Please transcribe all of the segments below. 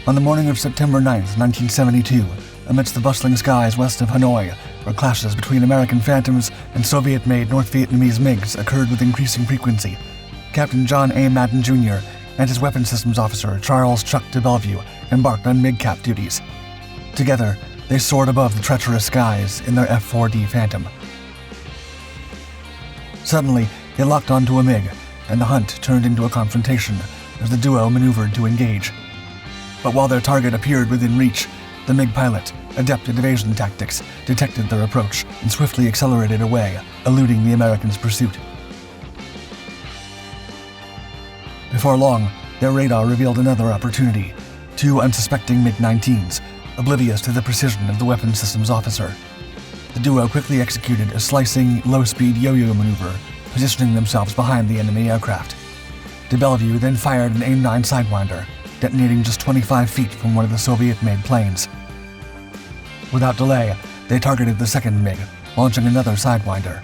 On the morning of September 9, 1972, amidst the bustling skies west of Hanoi, where clashes between American Phantoms and Soviet-made North Vietnamese MiGs occurred with increasing frequency, Captain John A. Madden Jr. and his weapons systems officer Charles Chuck DeBellevue embarked on MiGCAP duties. Together, they soared above the treacherous skies in their F-4D Phantom. Suddenly, they locked onto a MiG, and the hunt turned into a confrontation as the duo maneuvered to engage. But while their target appeared within reach, the MiG pilot, adept at evasion tactics, detected their approach and swiftly accelerated away, eluding the Americans' pursuit. Before long, their radar revealed another opportunity: two unsuspecting MiG-19s, oblivious to the precision of the weapons systems officer. The duo quickly executed a slicing, low-speed yo-yo maneuver, positioning themselves behind the enemy aircraft. DeBellevue then fired an AIM-9 Sidewinder, detonating just 25 feet from one of the Soviet-made planes. Without delay, they targeted the second MiG, launching another Sidewinder.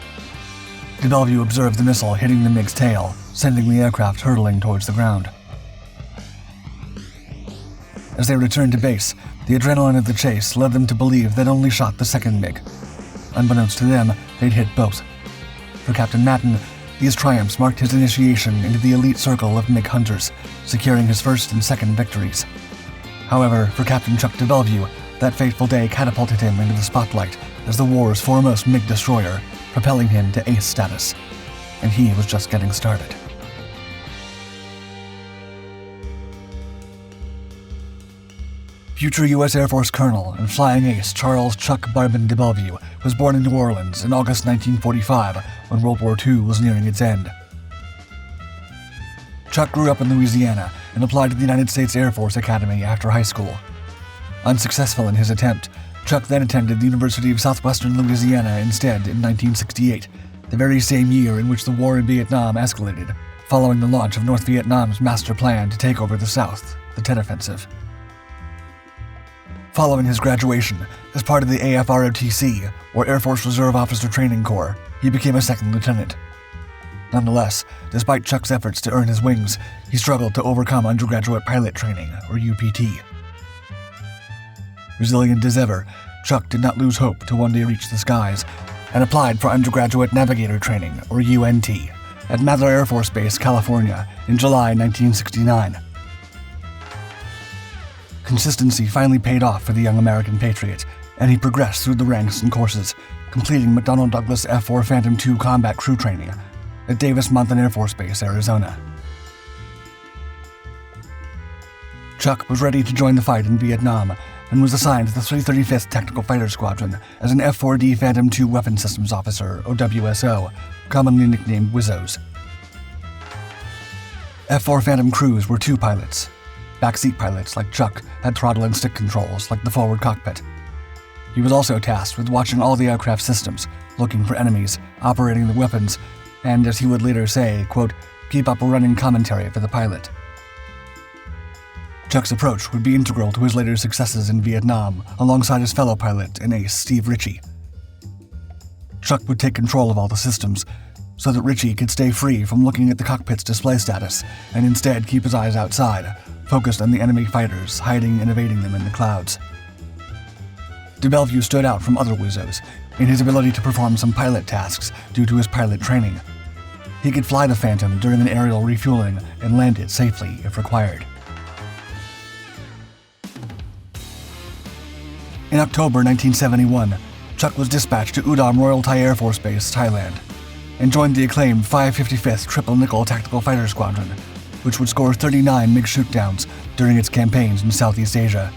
DeBellevue observed the missile hitting the MiG's tail, sending the aircraft hurtling towards the ground. As they returned to base, the adrenaline of the chase led them to believe they'd only shot the second MiG. Unbeknownst to them, they'd hit both. For Captain Madden, these triumphs marked his initiation into the elite circle of MiG hunters, securing his first and second victories. However, for Captain Chuck DeBellevue, that fateful day catapulted him into the spotlight as the war's foremost MiG destroyer, propelling him to ace status. And he was just getting started. Future U.S. Air Force Colonel and flying ace Charles Chuck Barbin DeBellevue was born in New Orleans in August 1945 when World War II was nearing its end. Chuck grew up in Louisiana and applied to the United States Air Force Academy after high school. Unsuccessful in his attempt, Chuck then attended the University of Southwestern Louisiana instead in 1968, the very same year in which the war in Vietnam escalated, following the launch of North Vietnam's master plan to take over the South, the Tet Offensive. Following his graduation, as part of the AFROTC, or Air Force Reserve Officer Training Corps, he became a second lieutenant. Nonetheless, despite Chuck's efforts to earn his wings, he struggled to overcome undergraduate pilot training, or UPT. Resilient as ever, Chuck did not lose hope to one day reach the skies, and applied for undergraduate navigator training, or UNT, at Madler Air Force Base, California, in July 1969. Consistency finally paid off for the young American patriot, and he progressed through the ranks and courses, completing McDonnell Douglas F-4 Phantom II combat crew training at Davis-Monthan Air Force Base, Arizona. Chuck was ready to join the fight in Vietnam and was assigned to the 335th Tactical Fighter Squadron as an F-4D Phantom II Weapons Systems Officer, or WSO, commonly nicknamed WISOs. F-4 Phantom crews were two pilots. Backseat pilots, like Chuck, had throttle and stick controls, like the forward cockpit. He was also tasked with watching all the aircraft systems, looking for enemies, operating the weapons, and, as he would later say, quote, keep up a running commentary for the pilot. Chuck's approach would be integral to his later successes in Vietnam, alongside his fellow pilot and ace Steve Ritchie. Chuck would take control of all the systems, so that Ritchie could stay free from looking at the cockpit's display status, and instead keep his eyes outside, focused on the enemy fighters, hiding and evading them in the clouds. DeBellevue stood out from other WISOs in his ability to perform some pilot tasks due to his pilot training. He could fly the Phantom during an aerial refueling and land it safely if required. In October 1971, Chuck was dispatched to Udom Royal Thai Air Force Base, Thailand, and joined the acclaimed 555th Triple Nickel Tactical Fighter Squadron, which would score 39 MiG shootdowns during its campaigns in Southeast Asia.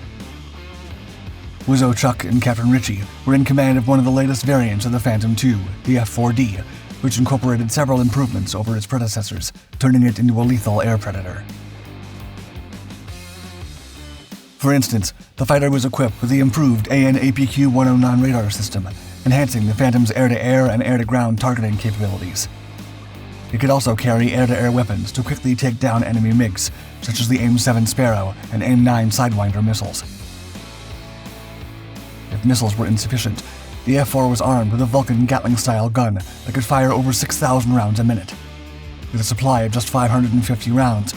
WISO Chuck and Captain Ritchie were in command of one of the latest variants of the Phantom II, the F-4D, which incorporated several improvements over its predecessors, turning it into a lethal air predator. For instance, the fighter was equipped with the improved AN/APQ-109 radar system, enhancing the Phantom's air-to-air and air-to-ground targeting capabilities. It could also carry air-to-air weapons to quickly take down enemy MiGs, such as the AIM-7 Sparrow and AIM-9 Sidewinder missiles. If missiles were insufficient, the F-4 was armed with a Vulcan Gatling-style gun that could fire over 6,000 rounds a minute. With a supply of just 550 rounds,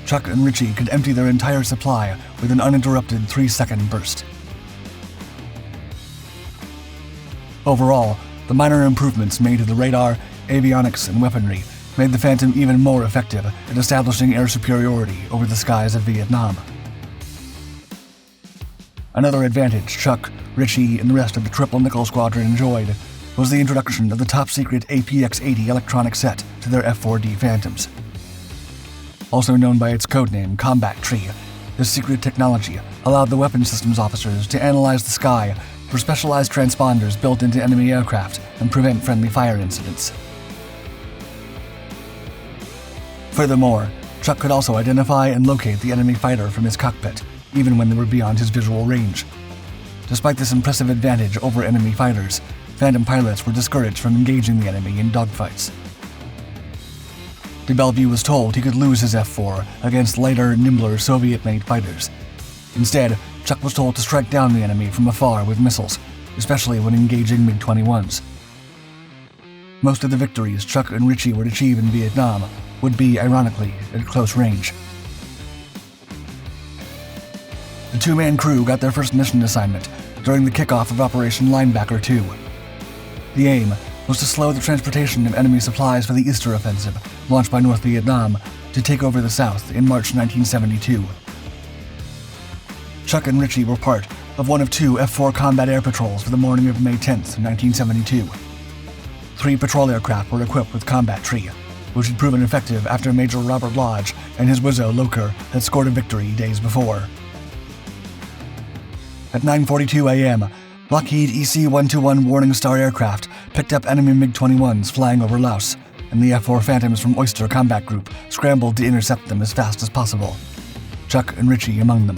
Chuck and Richie could empty their entire supply with an uninterrupted 3-second burst. Overall, the minor improvements made to the radar, avionics, and weaponry made the Phantom even more effective at establishing air superiority over the skies of Vietnam. Another advantage Chuck, Richie, and the rest of the Triple Nickel Squadron enjoyed was the introduction of the top-secret APX-80 electronic set to their F-4D Phantoms. Also known by its codename Combat Tree, this secret technology allowed the weapons systems officers to analyze the sky for specialized transponders built into enemy aircraft and prevent friendly fire incidents. Furthermore, Chuck could also identify and locate the enemy fighter from his cockpit, even when they were beyond his visual range. Despite this impressive advantage over enemy fighters, Phantom pilots were discouraged from engaging the enemy in dogfights. DeBellevue was told he could lose his F-4 against lighter, nimbler Soviet-made fighters. Instead, Chuck was told to strike down the enemy from afar with missiles, especially when engaging MiG-21s. Most of the victories Chuck and Richie would achieve in Vietnam would be, ironically, at close range. The two-man crew got their first mission assignment during the kickoff of Operation Linebacker 2. The aim was to slow the transportation of enemy supplies for the Easter Offensive, launched by North Vietnam, to take over the South in March 1972. Chuck and Richie were part of one of two F-4 combat air patrols for the morning of May 10, 1972. 3 patrol aircraft were equipped with Combat Tree, which had proven effective after Major Robert Lodge and his Wizzo Loker had scored a victory days before. At 9:42 a.m., Lockheed EC-121 Warning Star aircraft picked up enemy MiG-21s flying over Laos, and the F-4 Phantoms from Oyster Combat Group scrambled to intercept them as fast as possible, Chuck and Richie among them.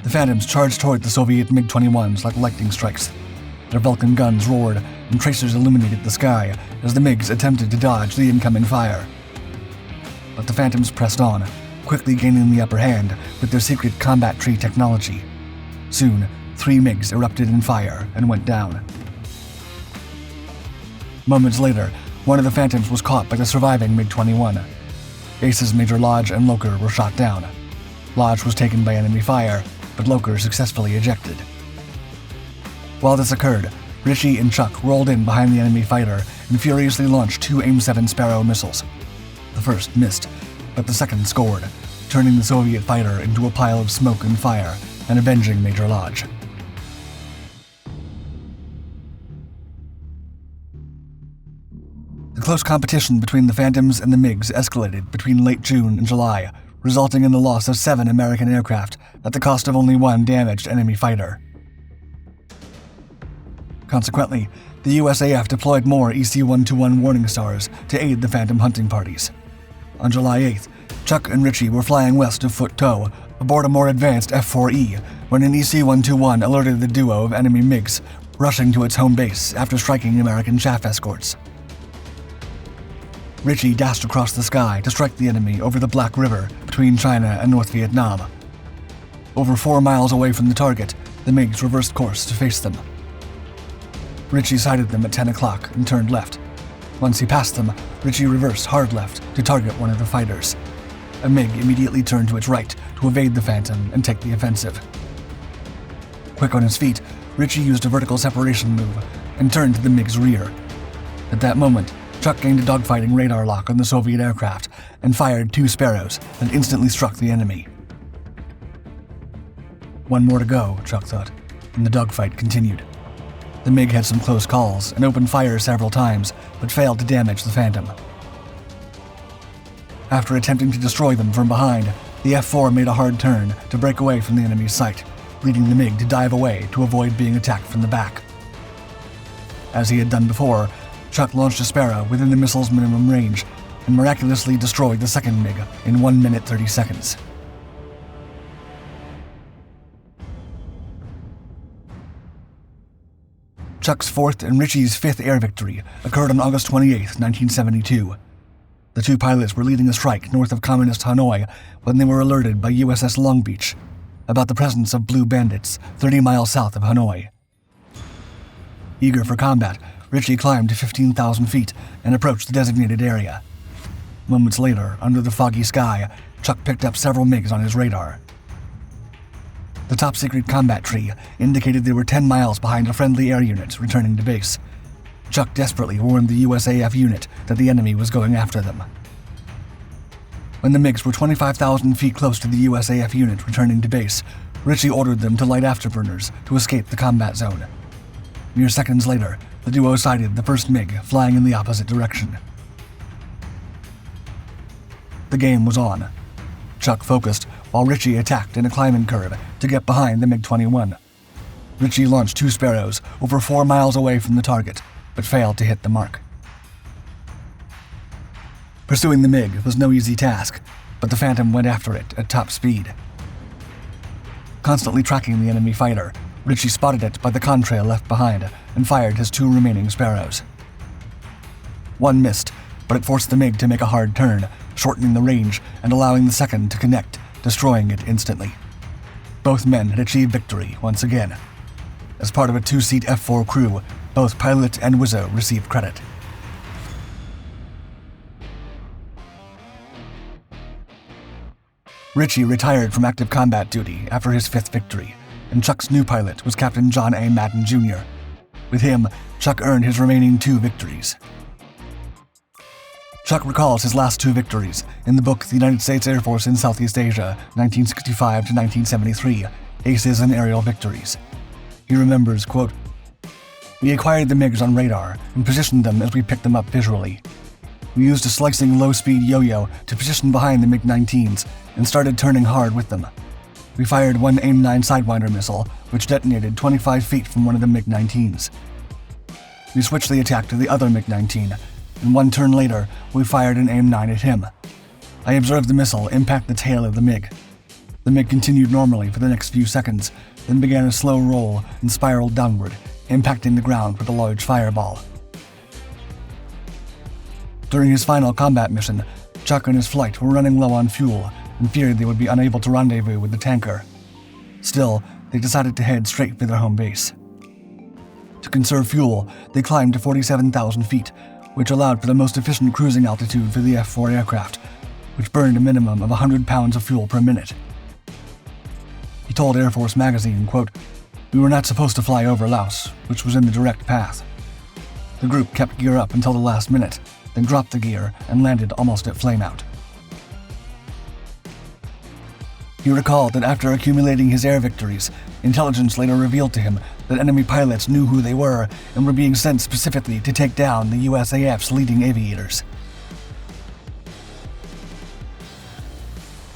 The Phantoms charged toward the Soviet MiG-21s like lightning strikes. Their Vulcan guns roared, and tracers illuminated the sky as the MiGs attempted to dodge the incoming fire. But the Phantoms pressed on, quickly gaining the upper hand with their secret Combat Tree technology. Soon, 3 MiGs erupted in fire and went down. Moments later, one of the Phantoms was caught by the surviving MiG-21. Aces Major Lodge and Loker were shot down. Lodge was taken by enemy fire, but Loker successfully ejected. While this occurred, Richie and Chuck rolled in behind the enemy fighter and furiously launched 2 AIM-7 Sparrow missiles. The first missed, but the second scored, turning the Soviet fighter into a pile of smoke and fire and avenging Major Lodge. The close competition between the Phantoms and the MiGs escalated between late June and July, resulting in the loss of 7 American aircraft at the cost of only 1 damaged enemy fighter. Consequently, the USAF deployed more EC-121 Warning Stars to aid the Phantom hunting parties. On July 8th, Chuck and Richie were flying west of Foot Toe aboard a more advanced F-4E when an EC-121 alerted the duo of enemy MiGs rushing to its home base after striking American chaff escorts. Richie dashed across the sky to strike the enemy over the Black River between China and North Vietnam. Over 4 miles away from the target, the MiGs reversed course to face them. Richie sighted them at 10 o'clock and turned left. Once he passed them, Richie reversed hard left to target one of the fighters. A MiG immediately turned to its right to evade the Phantom and take the offensive. Quick on his feet, Richie used a vertical separation move and turned to the MiG's rear. At that moment, Chuck gained a dogfighting radar lock on the Soviet aircraft and fired 2 Sparrows that instantly struck the enemy. One more to go, Chuck thought, and the dogfight continued. The MiG had some close calls and opened fire several times, but failed to damage the Phantom. After attempting to destroy them from behind, the F-4 made a hard turn to break away from the enemy's sight, leading the MiG to dive away to avoid being attacked from the back. As he had done before, Chuck launched a Sparrow within the missile's minimum range and miraculously destroyed the second MiG in 1 minute 30 seconds. Chuck's 4th and Richie's 5th air victory occurred on August 28, 1972. The 2 pilots were leading a strike north of communist Hanoi when they were alerted by USS Long Beach about the presence of blue bandits 30 miles south of Hanoi. Eager for combat, Richie climbed to 15,000 feet and approached the designated area. Moments later, under the foggy sky, Chuck picked up several MiGs on his radar. The top-secret combat tree indicated they were 10 miles behind a friendly air unit returning to base. Chuck desperately warned the USAF unit that the enemy was going after them. When the MiGs were 25,000 feet close to the USAF unit returning to base, Ritchie ordered them to light afterburners to escape the combat zone. Mere seconds later, the duo sighted the first MiG flying in the opposite direction. The game was on. Chuck focused while Ritchie attacked in a climbing curve to get behind the MiG-21. Ritchie launched 2 Sparrows over 4 miles away from the target, but failed to hit the mark. Pursuing the MiG was no easy task, but the Phantom went after it at top speed. Constantly tracking the enemy fighter, Ritchie spotted it by the contrail left behind and fired his 2 remaining Sparrows. One missed, but it forced the MiG to make a hard turn, shortening the range and allowing the second to connect, destroying it instantly. Both men had achieved victory once again. As part of a 2-seat F-4 crew, both pilot and Wizzo received credit. Ritchie retired from active combat duty after his 5th victory, and Chuck's new pilot was Captain John A. Madden Jr. With him, Chuck earned his remaining 2 victories. Chuck recalls his last 2 victories in the book The United States Air Force in Southeast Asia, 1965 to 1973, Aces and Aerial Victories. He remembers, quote, "We acquired the MiGs on radar and positioned them as we picked them up visually. We used a slicing low-speed yo-yo to position behind the MiG-19s and started turning hard with them. We fired one AIM-9 Sidewinder missile, which detonated 25 feet from one of the MiG-19s. We switched the attack to the other MiG-19, and 1 turn later, we fired an AIM-9 at him. I observed the missile impact the tail of the MiG. The MiG continued normally for the next few seconds, then began a slow roll and spiraled downward, impacting the ground with a large fireball." During his final combat mission, Chuck and his flight were running low on fuel and feared they would be unable to rendezvous with the tanker. Still, they decided to head straight for their home base. To conserve fuel, they climbed to 47,000 feet, which allowed for the most efficient cruising altitude for the F-4 aircraft, which burned a minimum of 100 pounds of fuel per minute. He told Air Force magazine, quote, "We were not supposed to fly over Laos, which was in the direct path. The group kept gear up until the last minute, then dropped the gear and landed almost at flameout." He recalled that after accumulating his air victories, intelligence later revealed to him that enemy pilots knew who they were and were being sent specifically to take down the USAF's leading aviators.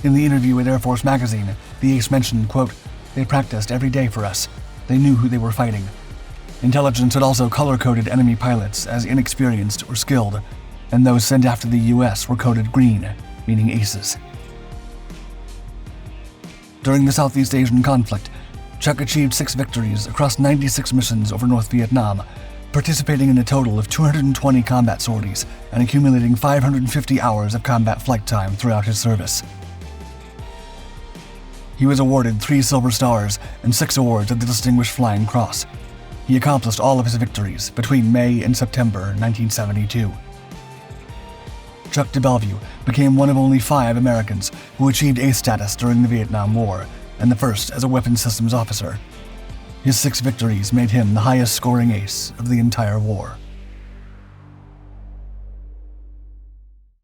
In the interview with Air Force magazine, the ace mentioned, quote, "They practiced every day for us. They knew who they were fighting. Intelligence had also color-coded enemy pilots as inexperienced or skilled, and those sent after the US were coded green, meaning aces." During the Southeast Asian conflict, Chuck achieved 6 victories across 96 missions over North Vietnam, participating in a total of 220 combat sorties and accumulating 550 hours of combat flight time throughout his service. He was awarded 3 Silver Stars and 6 awards of the Distinguished Flying Cross. He accomplished all of his victories between May and September 1972. Chuck DeBellevue became one of only 5 Americans who achieved ace status during the Vietnam War, and the first as a weapons systems officer. His 6 victories made him the highest scoring ace of the entire war.